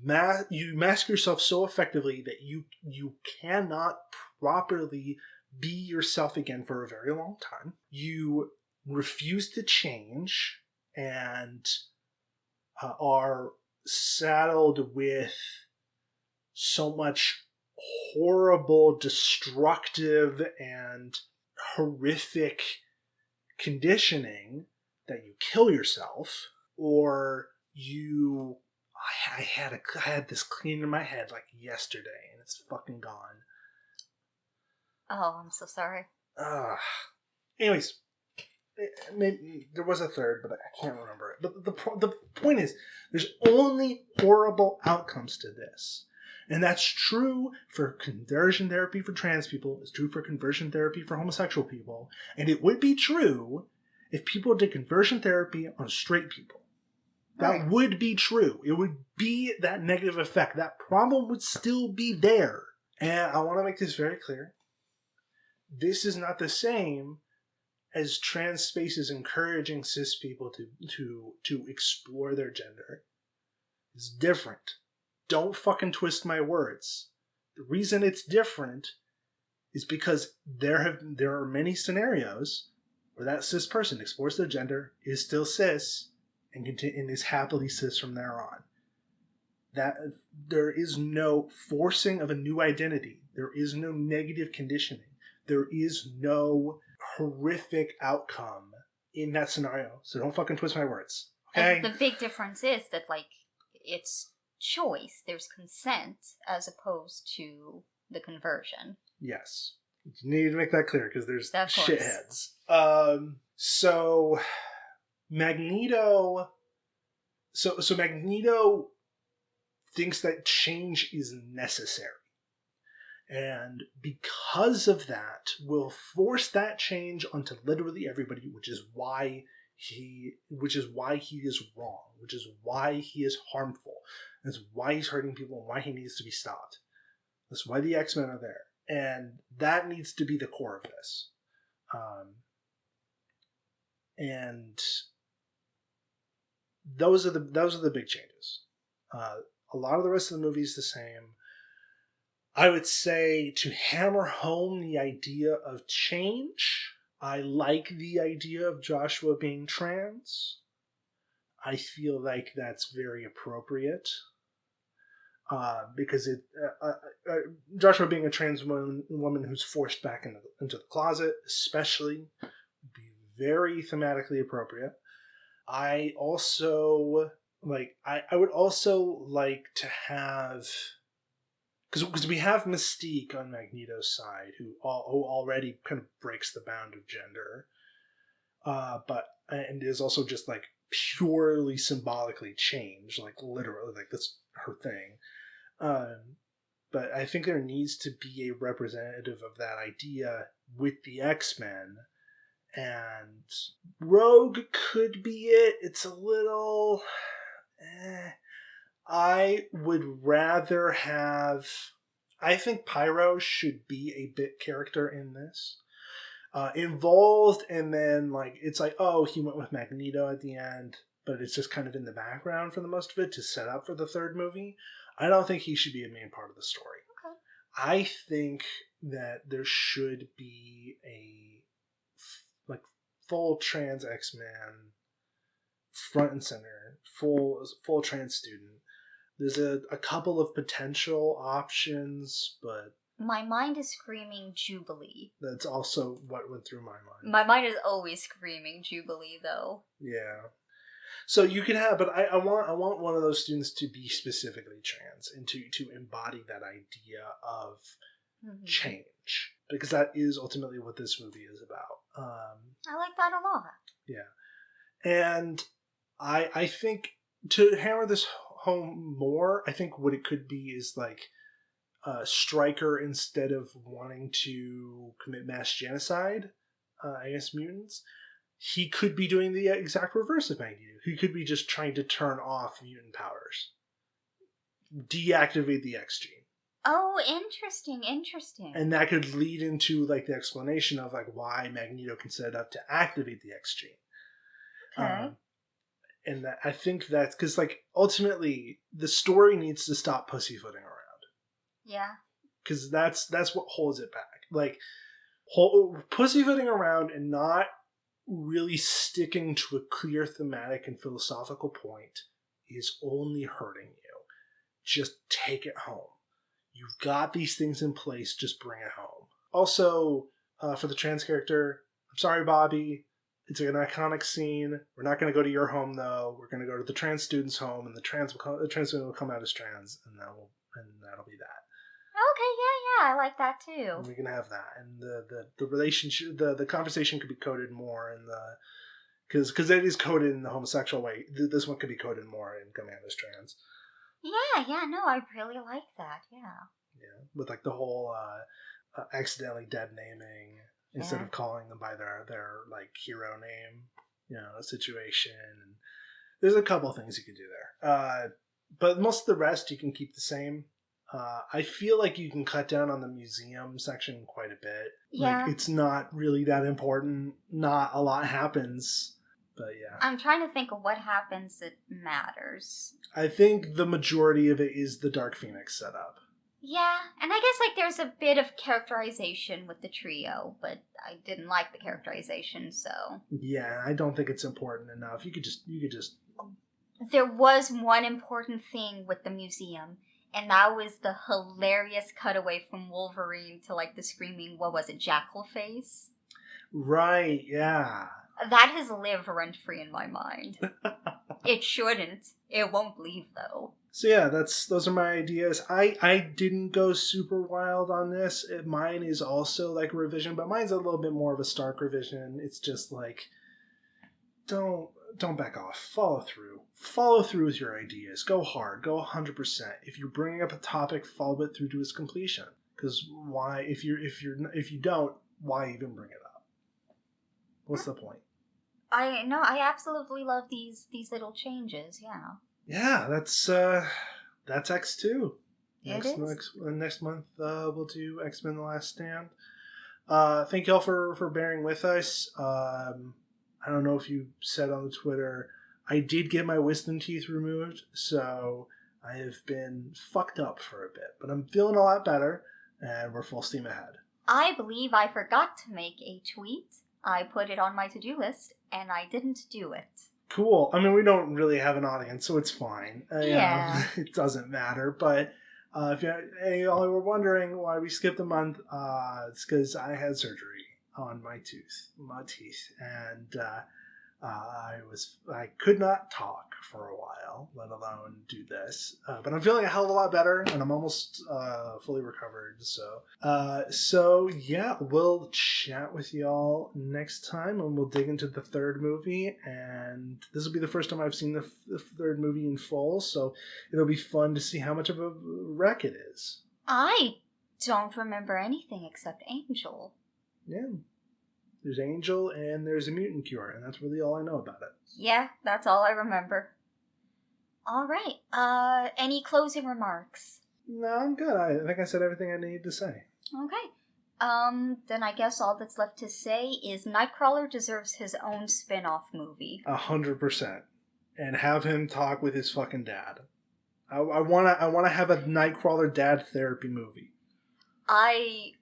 mask yourself so effectively that you cannot properly be yourself again for a very long time. You refuse to change and are saddled with so much horrible, destructive, and horrific conditioning that you kill yourself, or you... I had this clean in my head like yesterday, and it's fucking gone. Oh, I'm so sorry. Anyways, maybe there was a third, but I can't remember it. But the point is, there's only horrible outcomes to this. And that's true for conversion therapy for trans people. It's true for conversion therapy for homosexual people. And it would be true if people did conversion therapy on straight people. That would be true. It would be that negative effect. That problem would still be there. And I want to make this very clear. This is not the same as trans spaces encouraging cis people to explore their gender. It's different. Don't fucking twist my words. The reason it's different is because there are many scenarios where that cis person explores their gender, is still cis, and is happily cis from there on. That there is no forcing of a new identity. There is no negative conditioning. There is no horrific outcome in that scenario. So don't fucking twist my words. Okay? And the big difference is that, like, it's choice. There's consent as opposed to the conversion. Yes. You need to make that clear because there's shitheads. So Magneto... So Magneto thinks that change is necessary. And because of that, will force that change onto literally everybody, which is why he is wrong, which is why he is harmful. That's why he's hurting people and why he needs to be stopped. That's why the X-Men are there. And that needs to be the core of this. And those are the big changes. A lot of the rest of the movie is the same. I would say to hammer home the idea of change, I like the idea of Joshua being trans. I feel like that's very appropriate. because Joshua being a trans woman who's forced back into the closet, especially, would be very thematically appropriate. I also I would also like to have, because we have Mystique on Magneto's side, who already kind of breaks the bound of gender, but and is also just like purely symbolically changed, like literally, like that's her thing. But I think there needs to be a representative of that idea with the X-Men, and Rogue could be it. It's a little. I would rather have. I think Pyro should be a bit character in this. Involved, and then like it's like, oh, he went with Magneto at the end, but it's just kind of in the background for the most of it to set up for the third movie. I don't think he should be a main part of the story. Okay. I think that there should be a like full trans X-Man front and center, full trans student. There's a couple of potential options, but my mind is screaming Jubilee. that's also what went through my mind. My mind is always screaming Jubilee, though. Yeah. So you can have, but I want one of those students to be specifically trans and to embody that idea of change, because that is ultimately what this movie is about. I like that a lot. Yeah, and I think to hammer this home more, I think what it could be is like Stryker, instead of wanting to commit mass genocide against mutants, he could be doing the exact reverse of Magneto. He could be just trying to turn off mutant powers. Deactivate the X gene. Oh, interesting. And that could lead into like the explanation of like why Magneto can set it up to activate the X gene. Okay. And I think that's because like ultimately the story needs to stop pussyfooting around. Yeah. Because that's what holds it back. Like pussyfooting around and not really sticking to a clear thematic and philosophical point is only hurting you. Just take it home. You've got these things in place, just bring it home. Also, for the trans character, I'm sorry, Bobby. It's an iconic scene. We're not going to go to your home, though. We're going to go to the trans student's home, and the trans student will come out as trans, and that'll be that. Okay, yeah, I like that too. And we can have that, and the relationship, the conversation could be coded more in the, because it is coded in the homosexual way. This one could be coded more in coming out as trans. Yeah, no, I really like that. Yeah, with like the whole accidentally dead naming instead of calling them by their like hero name, situation. And there's a couple things you could do there, but most of the rest you can keep the same. I feel like you can cut down on the museum section quite a bit. Yeah. Like, it's not really that important. Not a lot happens, but yeah. I'm trying to think of what happens that matters. I think the majority of it is the Dark Phoenix setup. Yeah, and I guess like there's a bit of characterization with the trio, but I didn't like the characterization, so. Yeah, I don't think it's important enough. You could just. There was one important thing with the museum, and that was the hilarious cutaway from Wolverine to like the screaming, what was it, jackal face? Right, yeah. That has lived rent-free in my mind. It shouldn't. It won't leave, though. So yeah, those are my ideas. I didn't go super wild on this. Mine is also like a revision, but mine's a little bit more of a stark revision. It's just like, don't back off. Follow through. Follow through with your ideas. Go hard. Go 100%. If you're bringing up a topic, follow it through to its completion. Because why? If you don't, why even bring it up? What's the point? I absolutely love these little changes. Yeah. Yeah, that's X2. Next month we'll do X-Men: The Last Stand. Thank y'all for bearing with us. I don't know if you said on the Twitter, I did get my wisdom teeth removed, so I have been fucked up for a bit, but I'm feeling a lot better, and we're full steam ahead. I believe I forgot to make a tweet. I put it on my to-do list, and I didn't do it. Cool. I mean, we don't really have an audience, so it's fine. Yeah. It doesn't matter. But if any of y'all were wondering why we skipped a month, it's because I had surgery on my teeth, and I could not talk for a while, let alone do this. But I'm feeling a hell of a lot better, and I'm almost fully recovered. So yeah, we'll chat with y'all next time, and we'll dig into the third movie. And this will be the first time I've seen the third movie in full, so it'll be fun to see how much of a wreck it is. I don't remember anything except Angel. Yeah. There's Angel and there's a mutant cure, and that's really all I know about it. Yeah, that's all I remember. All right. Any closing remarks? No, I'm good. I think I said everything I needed to say. Okay. Then I guess all that's left to say is Nightcrawler deserves his own spin-off movie. 100%. And have him talk with his fucking dad. I wanna have a Nightcrawler dad therapy movie. I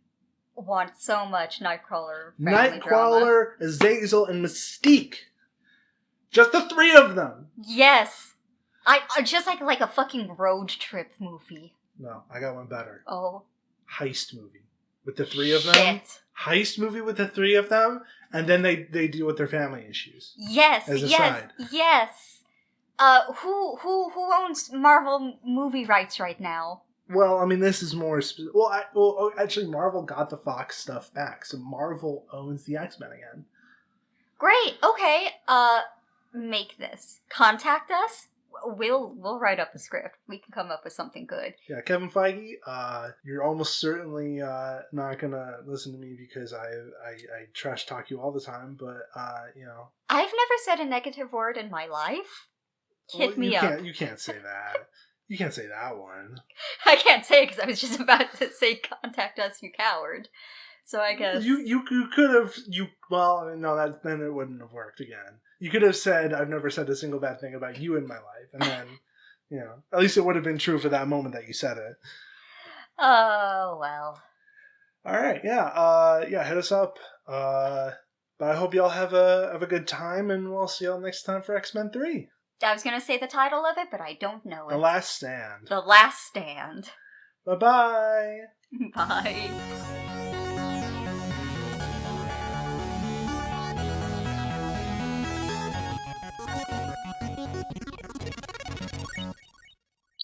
want so much Nightcrawler family Nightcrawler, drama. Azazel, and Mystique. Just the three of them. Yes. I just like a fucking road trip movie. No, I got one better. Oh. Heist movie. With the three of them. Shit. Heist movie with the three of them, and then they deal with their family issues. Yes, as a yes, side. yes. Who owns Marvel movie rights right now? Well, I mean, this is more... actually, Marvel got the Fox stuff back, so Marvel owns the X-Men again. Great, okay. Make this. Contact us. We'll write up a script. We can come up with something good. Yeah, Kevin Feige, you're almost certainly not gonna listen to me because I trash talk you all the time, but, you know... I've never said a negative word in my life. Hit me up. You can't say that. You can't say that one. I can't say it because I was just about to say contact us, you coward. So I guess... You could have... Well, no, then it wouldn't have worked again. You could have said, I've never said a single bad thing about you in my life. And then, you know, at least it would have been true for that moment that you said it. Oh, well. All right, yeah. Hit us up. But I hope y'all have a good time, and we'll see y'all next time for X-Men 3. I was going to say the title of it, but I don't know it. The Last Stand. The Last Stand. Bye-bye. Bye.